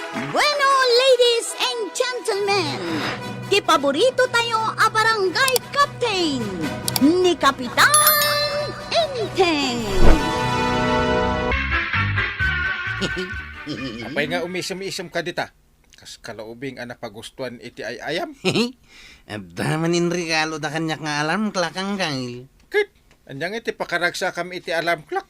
Bueno, ladies and gentlemen, ti paborito tayo a barangay captain ni Kapitan Enteng. Apay nga umisam-isam ka dita. Kas kalaubing ang napagustuhan iti ay ayam. Abdaman in regalo da kanyak nga alarm klakang kay. Kit, anyang iti pakaragsa kami iti alarm clock.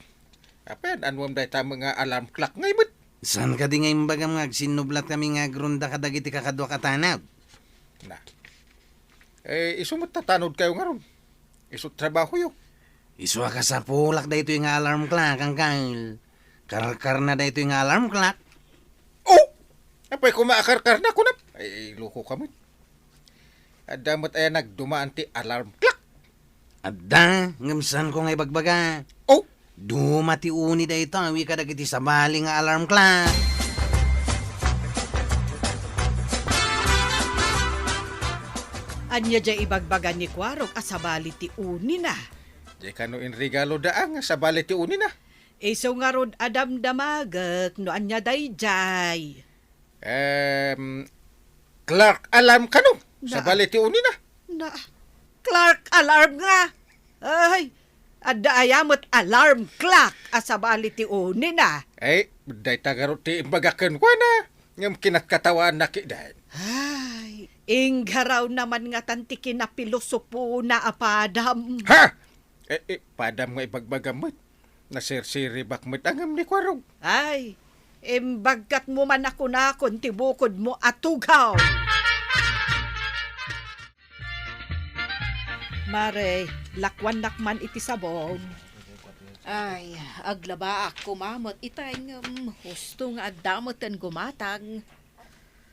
Apan, anwam day ta mga alarm clock ngaymot. San ka di ngayon bagam nga sinublat kami nga grunda kadagiti kakadwa katanab? Na. Isumot tatanod kayo nga ron. Isut trabaho yo. Iswa ka sa pulak da ito yung alarm clock ang kail. Karkar na da ito yung alarm clock. Oh! Apay kumaakar-kar na kunap. Ay, loko kami. Adamot ay nagdumaan ti alarm clock. Adda, ngamsan ko nga ibagbaga. Oh! Dumati uni da ito, awi ka dagiti sa bali nga alarm clock. Anya dya ibagbagan ni Kwarog asabali ti uni na. Di ka no in regalo daang sa bali ti uni na. Iso nga ron adam damagak no anya dayjay. Clark alarm ka no sa Na- bali ti uni na. Na, Clark alarm nga. Ay, adda ayamot alarm clock asabali ti uni na. Ay, day tagaro ti bagakan ko na. Ngam kinatkatawan na kidan. Ay, inggaraw naman nga tantikin na pilosopo na apadam. Ha! Padam nga ibagbagamot. Nasirsiri bakmet angam ni Kwarog. Ay, imbagkat mo man ako na kung tibukod mo atugaw. Mare, lakwan nakman iti sabon. Ay, aglaba ako mamot itay husto nga adamot ang gumatag.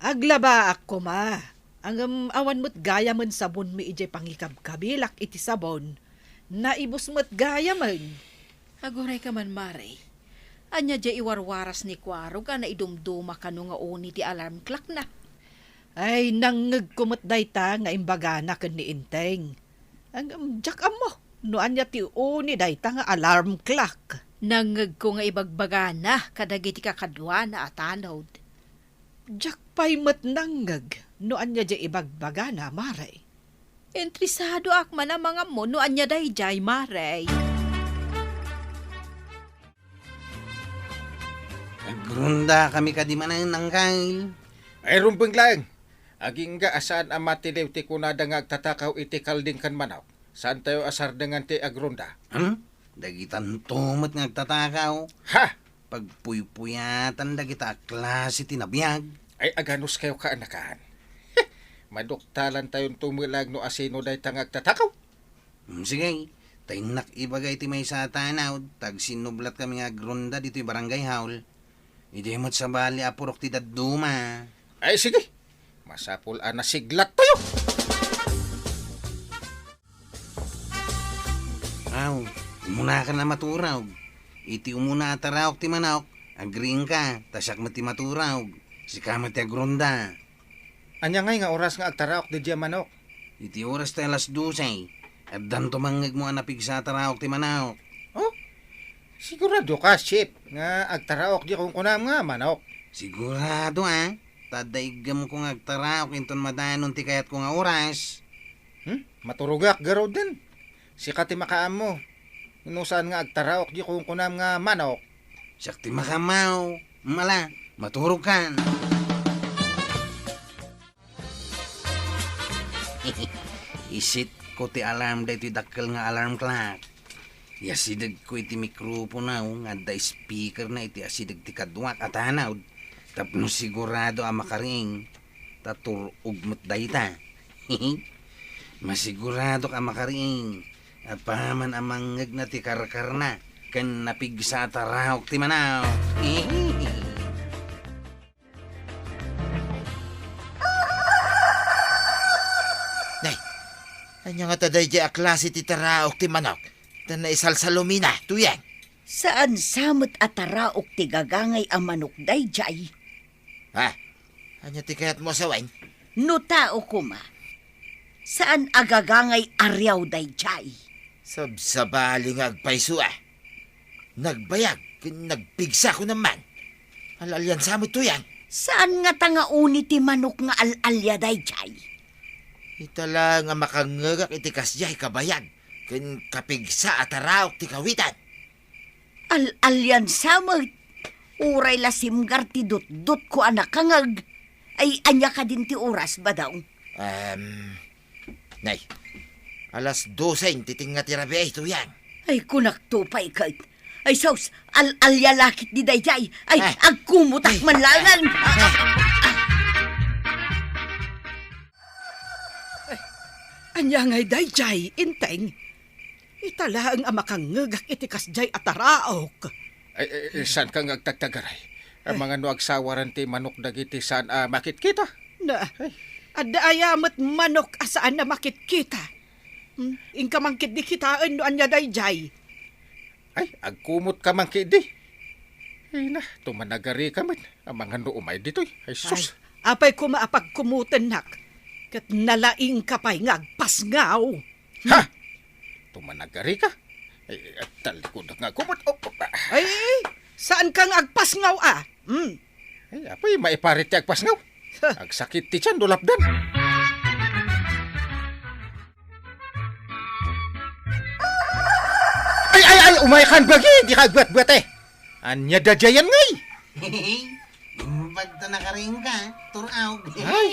Aglaba ako ma. Ang awan mo't gaya man sabon mi ije pangikabkabilak iti sabon. Naibos mo't gaya man. Aguray ka man, Mare. Anya dya iwarwaras ni Kwaro ka na idumduma ka no nga uni ti alarm clock na. Ay, nangag kumot dayta nga imbaga na kan ni Inteng. Ang jak mo, no anya ti uni dayta nga alarm clock. Nangag ko nga ibagbaga na kadagiti kakadwa na atanod. Jak pa'y mat nangag, no anya dya ibagbaga na, Mare. Entrisado akman ang mga mo no anya dayjay, Mare. Grunda kami ka di manan ng kail. Ay rumpeng lang. Aging ga asaan ang matilew ti kunada nga agtatakaw iti kalding kan manaw. Saan tayo asar dengan ti agronda? Dagitan tumat nga agtatakaw. Ha! Pagpuypuyatan dagita klase tinabiyag. Ay aganos kayo kaanakan. Maduktalan tayong tumulag no asino day tang agtatakaw. Sige, taynak ibagay ti may sa tanaw. Tag sinublat kami nga grunda dito yung barangay haul. Hindi mo't sa bali apurok ti daduma. Ay sige. Masapul na siglat tayo. Aw, umuna ka na maturaw. Iti umuna atarawak ti manawak. Agring ka, tasyak mati maturaw. Sika mati agronda. Anya ngay nga oras nga agtarawak di diya manok. Iti oras tayo alas 12. At dan tumangig mo anapig sa atarawak ti manawak. Oh? Sigurado ka, Chip, nga agtarawak di kung kunam nga manok. Sigurado Tadaigam ko nga agtarawak inton madanon ti kayat ko nga oras. Maturugak garo din. Sikati makaam mo. Inusan nga agtarawak di kung kunam nga manok. Siyak ti makamaw. Mala, maturog kan. Isit ko ti alarm da iti dakkel nga alarm clock. Yasidag ko iti mikroponaw nga da speaker na iti asidag ti kadwak at hanawd. Tapno sigurado ang makaring taturog mo't dayta. Masigurado ka makaring apaman ang mangag na ti karkar na kan napigsa tarawak ti manaw. Nay, anya nga taday di a klase ti taraok ti manok. Tan na isalsalumina, tuyang. Saan samot ataraok ti gagangay ang manok dayjay? Ha? Anya ti kayat mo sa wine? No tao kuma. Saan agagangay aryaw dayjay? Sabsabali nga agpaiso Nagbayag, nagpigsa ko naman. Alalyan sa mo tuyang. Saan nga tanga uni ti manok nga alalya dayjay? Itala nga makangagak iti kasjay kabayag. Ken kapigsa at taraok ti kawitan. Alalyan samot. Uray la simgar ti dut ko anak kangag. Ay anya ka din ti oras ba daw? Nay, alas 12 titinga ti rabi ay tuyang. Ay kunak tupay kait. Ay saus, alalya lakit di dayjay. Ay Ay. agkumutak man langan. Anya ngay dayjay, inteng. Itala ang amakangagak iti kasjay at taraok. Saan ka ngagtagtagaray? Ang mga nuagsawaran ti manok dagiti saan makit kita? Na, adda ayamat manok asaan na makitkita. Ingka mangkit di kitaan no anya dayjay. Ay, agkumot ka man kidi. Ay na, tumanagari ka man. Ang mga nuumay dito'y. Ay sus. Apay kumaapagkumutan nak. Kat nalaing kapay ngagpasngaw. Ha? Tumanagari ka? Ay, talikod nga kumot. Ay, saan kang agpasngaw Ay, apay, maiparit ti agpasngaw. Agsakit ti tiyan, dulapdan. Ay, umayakan bagi. Di ka agbat-bat eh. Anya dajayan ngay. Imbag ta nakaring ka, turaw. Ay,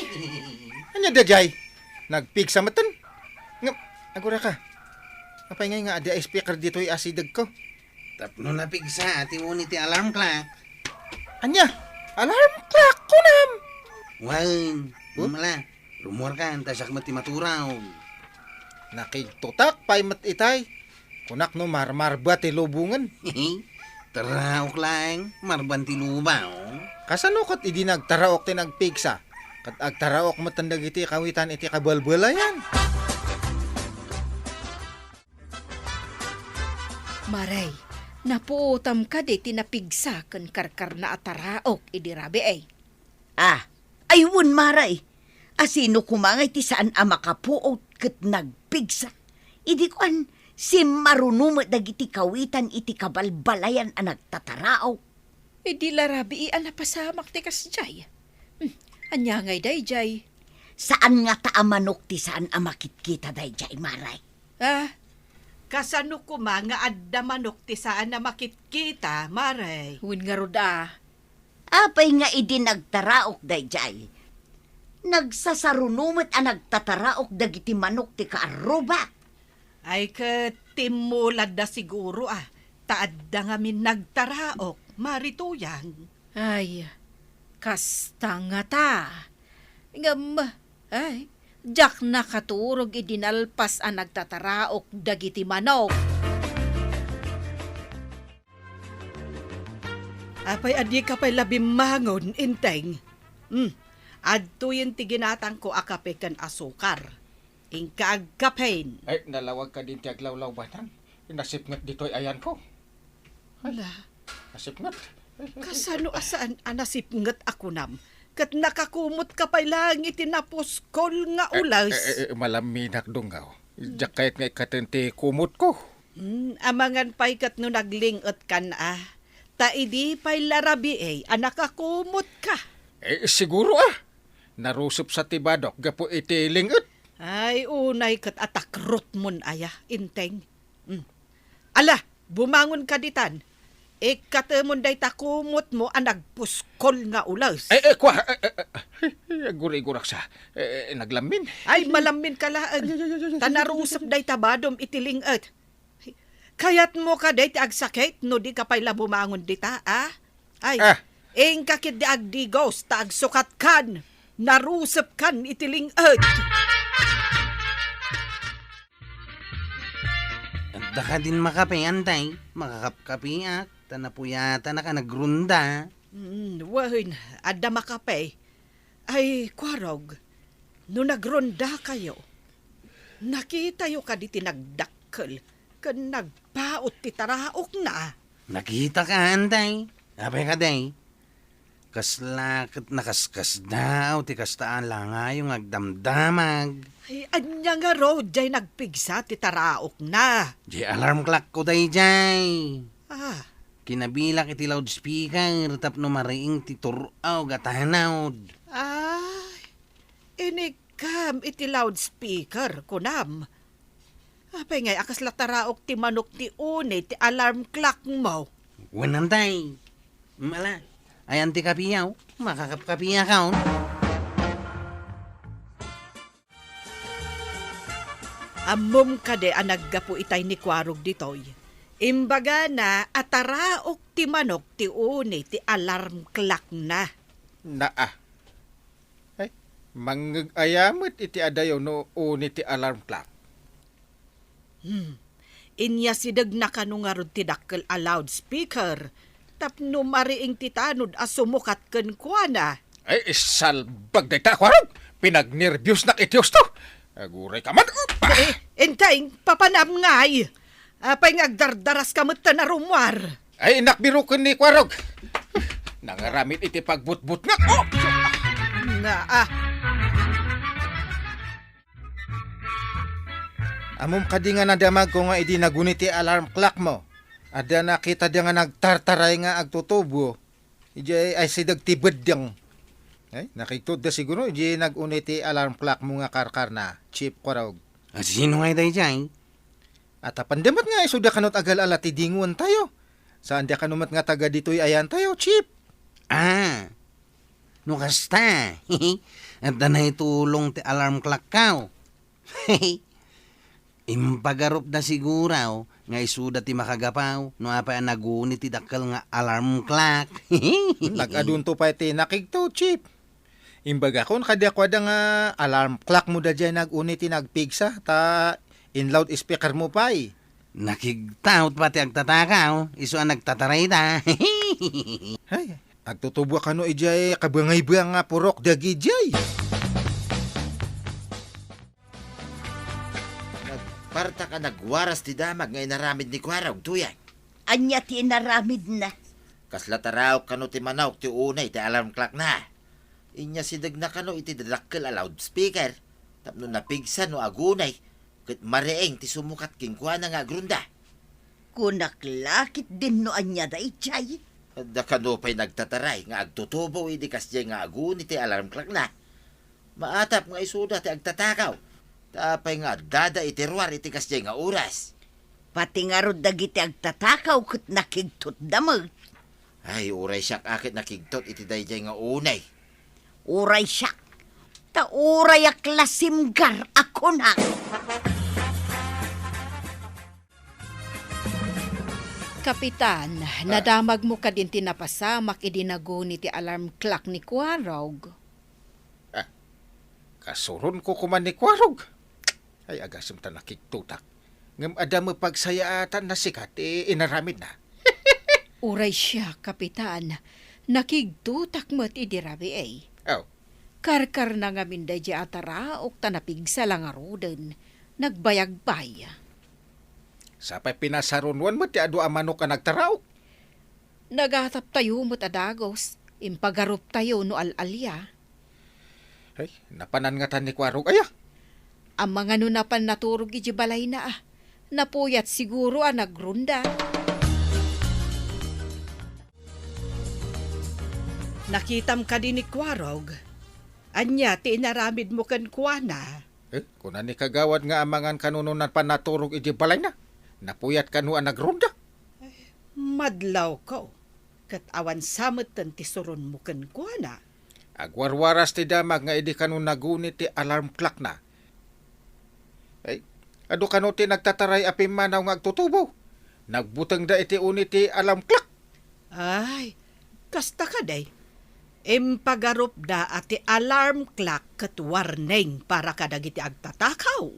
anya dajay. Nagpig sa matan. Agura ka. Apay ngay nga, ada speaker dito'y asidag ko. Tapno na pigsa, ati mo ni ti alarm clock. Anya, alarm clock ko nam. Wan, mala, rumor ka, tasak mati maturaw. Nakigtutak, pay mat itay. Kunak no marmarba ti lubungan. Taraok lang, marban ti lubaw. Kasanukot idi nagtaraok ti nagpigsa. Kat agtaraok matandag iti kawitan iti kabalbalayan. Maray, napuutam ka di tinapigsa kan karkar na ataraok idi rabi ay. Ayun maray. Asino kumangay ti saan makapuot ket nagpigsa. Idi kuan si marunumot dagiti kawitan iti kabalbalayan a nagtatarao. Idi larabi napasamak ti kasjay. Anya ngay dayjay. Saan nga taamanok ti saan makitkita dayjay maray? Kasano kumanga adda manok ti saan na makitkita, maray. Huwin nga roda. Apay nga idi nagtaraok dayjay. Nagsasarunumot a nagtataraok dagiti manok ti kaaruba. Ay katimulad da siguro taadda nga min nagtaraok, marituyang. Ay, kasta nga ta. Ngam, ay, jak nakaturog idinalpas ang nagtataraok dagiti manok. Apay adi ka pa'y labimangon, inteng. Adto yung tiginatang ko akape kan asukar. Ingka agkapain. Ay, nalawag ka din ti aglawlaw batang. Nasipngat dito'y ayan ko. Ala, Nasipngat. kasano asaan anasipngat ako nam? Kat nakakumot ka pa'y lang itinaposkol nga ulas. Malaminak dungaw. Jak kahit nga ikatente kumot ko. Amangan pa'y kat no naglingot kan taidi pa'y larabi anakakumot ka. Siguro Narusup sa tibadok, gapo iti lingot. Ay, unay kat atakrot mon inteng. Ala, bumangon ka ditan. Ikatemon day takumot mo nagpuskol nga ulas. Kwa. Guri-gurak sa. Naglamin. Ay, malamin ka laan. Tanarusap day tabadom itilingat. Kayat mo ka day agsakit no di ka pa'y bumangon dita, Ay, ing kakid di agdigos ta agsukat kan. Narusap kan itilingat. Adda ka din makape, antay. Makakapkapi tanapuyata na ka nagrunda. Wahin, adda makape. Ay, kwarog, no nagronda kayo, nakita yo ka di tinagdakkel, kan nagpaot ti taraok na. Nakita ka, antay. Apay ka, day. Kaslakit nakaskas daw, ti kastaan lang nga yung agdamdamag. Ay, anya nga ro, jay nagpigsa ti taraok na. Di alarm clock ko day, jay. Kinabilak iti loudspeaker tapno mariing ti turaw gatanawd. Ay, inikam iti loudspeaker, kunam. Apay ngay, akas lataraok ti manok ti une, ti alarm clock mo. Wanantay. Mala. Ayan ti kapiyaw. Makakapkapiya ka. Amom kade ang naggapo itay ni Kwarog ditoy. Imbaga na ataraok ti manok ti une, ti alarm clock na. Naa. Ay, mangagayamot iti adayo no uni ti alarm clock. Inya sidag na kanungarod ti dakkel a loudspeaker. Tapno mariing titanod a sumukat ken kuana. Ay, salbag day ta, Kwarog. Pinagnervyos na itios to. Aguray ka man. Entay, papanam ngay. Apay ngagdardaras kamot na rumwar. Ay, nakbiro ko ni Kwarog. Nangaramit iti pagbutbut nga. Oh! Amom kadi nga nadamag ko nga idi naguniti alarm clock mo. Ada nakita di nga nagtartaray nga agtutubo. Iji ay sidag tibad diyang. Ay, nakiktud da siguro. Iji naguniti alarm clock mo nga karkar na. Chip Kwarog. Sino nga day dyan? At pandamat nga isuda kanot agal alati dinguan tayo. Saan di kanumat nga taga dito'y ayan tayo, Chip? Ah, no kasta. At danay tulong ti alarm clock kao. Impagarup na siguraw nga isuda ti makagapaw no apa ang nagunit ti dakkel nga alarm clock. Nag-adunto pa iti nakigto, Chip. Imbaga kon kadi ako nga alarm clock mo da dyan nag-unit ti nagpigsa ta in loud speaker mo pa eh. Nakigtaot pati agtatakaw, iso ang nagtataray ta. Ay, agtutubo ka no ijay kabangay-bang nga purok dagi jay. Nagparta ka nagwaras ti damag nga inaramid ni Kwarog, tuyang. Anya ti inaramid na. Kaslataraw kano ti manawk ti unay ti alarm clock na. Inya sidag na kano iti dadakkel a loudspeaker. Tapno napigsa no agunay. Kat mareeng ti sumukat kingkuha na nga grunda. Kunaklakit din no anya da ichay. Da kano pa'y nagtataray nga agtutubo idi kasya nga aguni ti alarm clock na. Maatap nga isuda ti agtatakaw. Tapay nga dada iti ruwar iti kasya nga oras. Pati nga rod dagiti agtatakaw kat nakigtot damag. Ay, uray siyak akit nakigtot iti dayjay nga unay. Uray siyak. Ta uray aklasimgar ako na. Kapitan, nadamag mo ka din tinapasamak idinaguni ti alarm clock ni Kwarog. Kasuron ko kuman ni Kwarog. Ay, agasam ta nakigtutak. Ngam ada mo pagsayatan na sikat, inaramid na. Uray siya, Kapitan. Nakigtutak mo't idirabi ay. Oh, Karkar na nga minday di atara o tanapigsa lang arudan. Nagbayag-baya. sapay pinasarunwan mo ti adu amano ka nagtaraw. Nagatap tayo mo't adagos. Impagarup tayo no al-alya. Ay, napanan nga tan ni Kwarog. Aya, Ang mga nunapan naturog iji balay na ah. Napuyat siguro ang nagrunda. Nakitam ka din ni Kwarog. Anya, ti inaramid mo kan kuana. kunan ni kagawad nga amangan kanununan pa naturog iti balay na. Napuyat kanu ang nagrunda. Madlaw ko. Kat awan samot tan ti suron mo kan kuana. Agwarwaras ti damag nga idi kanu nagunit ti alarm clock na. Ay, adu kanu ti nagtataray api manaw nga agtutubo. Nagbutang da iti unit ti alarm clock. Ay, kasta ka day. Impagarup da ati alarm clock kat warning para kadagiti agtatakaw.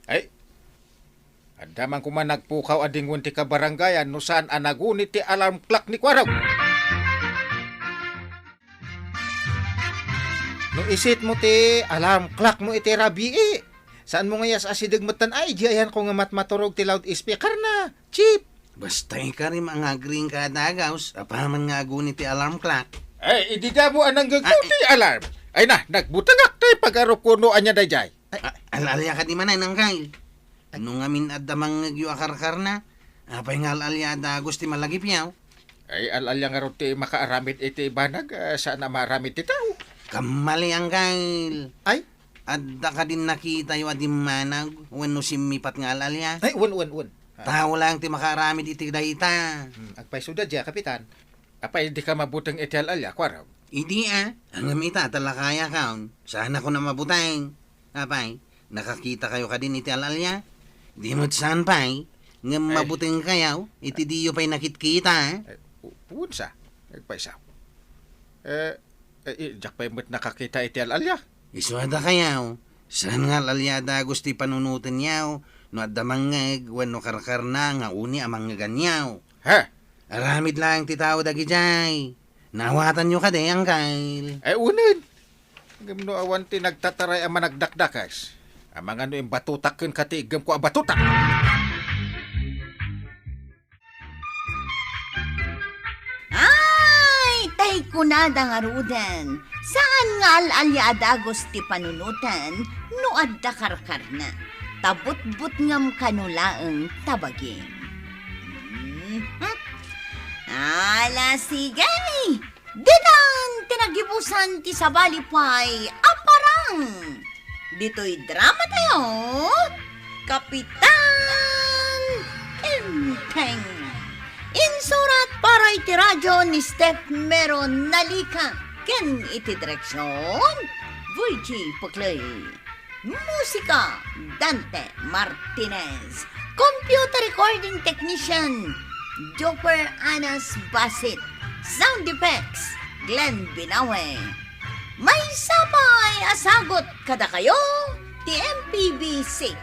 Ay, andaman kuman nagpukaw adingon ti kabarangayan no saan ang nagunit ti alarm clock ni Kwarog. No isit mo ti alarm clock mo iti rabi Saan mo ngayas asidagmatan ay diayan ko nga matmaturog ti loud speaker na. Chip! Basta ka rin mga green ka dagaws, apaman nga agunit ti alarm clock. Ay, idida mo anang gagawin ti alarm. Ay na, nagbutangak tayo pag-arop ko no anya dayjay. Alalya ka di man ng kay. Ano nga min adamang nagyo akarkar na? Apay nga alalyada gusti malagip yaw. Ay alalya nga ron ti makaaramid iti banag, saan na maramid ti tao? Kamali ang kail. Ay, Adda ka din nakita yung adim manag when no simipat nga alalya. ay, wan. Tao lang ti makaramid iti dayta. Agpay suda diya, kapitan. Apay di ka mabutang iti alalya, kwaraw. Idi hanggang ita talakaya kaon. Sana ko na mabutang. Apay, nakakita kayo ka din iti alalya. Di mo't saan pay, nga mabuting kayaw, iti diyo pa'y nakitkita. Punsa, agpay sa. Diyak pa'y mo't nakakita iti alalya. Iswada kayaw, saan nga lalyada gusti panunutin yaw, no adda mangeg, wano karkar na nga uni amang ganyaw. Ha? Aramid lang ti tao dagi jay. Nawatan nyo ka de ang kail. Ay, unin. Gamno awan ti nagtataray ang managdakdakas. Ang mga no yung batutak kun katigam ko ang batutak. Ay, tay kunada nga ruden. Saan nga alalyada gusti panunutan, no adda karkar na. Tabot-but ngam kanulaang tabagin. Ala sigay! Dinan tinagibusan ti sabalipay aparang. Dito'y drama tayo, Kapitan Inteng. Insurat para iti radyo ni Steph Meron Nalika. Ken iti direksyon, VG Puklay. Musika, Dante Martinez. Computer recording technician, Joper Anas Basit. Sound effects, Glenn Binawe. May sabay asagot kada kayo, ti MPBC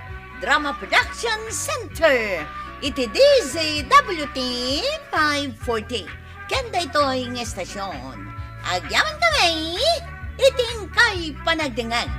Drama Production Center. Iti DZWT 540. Kenda ito'y ng estasyon. Agyaman kami, iting kay panagdingag.